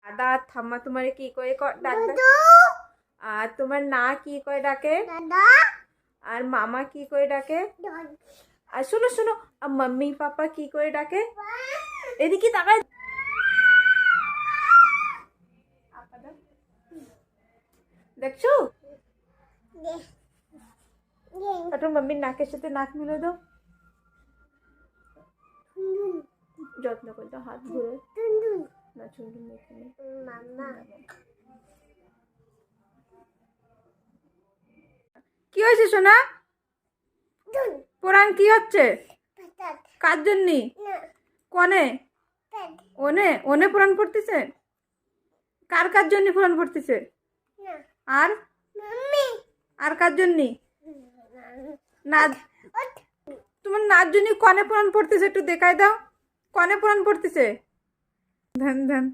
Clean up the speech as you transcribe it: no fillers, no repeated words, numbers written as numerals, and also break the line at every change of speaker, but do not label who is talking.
দাদা ঠাম্মা তোমারে কি করে ডাকবে? আর তোমার না কি করে ডাকে? আর মামা কি করে ডাকে? আর শোনো শোনো, আর মাম্মি পাপা কি করে ডাকে? এদিকে তাকায়। দেখছো? একটু মাম্মির নাকের সাথে নাক মিলে দাও, যত্ন করে দাও, হাত ঘুরে না, চুনটুন এখানে। কি হয়েছে সোনা? পোড়ান কি হচ্ছে? কার জন্য? কনে? ওনে ওনে পুরাণ পড়তেছে? কার কার জন্য পুরাণ পড়তেছে? আর আর কার জন্য? না, তোমার নাচ জন্য কনে পুরাণ পড়তেছে, একটু দেখাই দাও, কনে পুরাণ পড়তেছে? ধ্যান ধ্যান।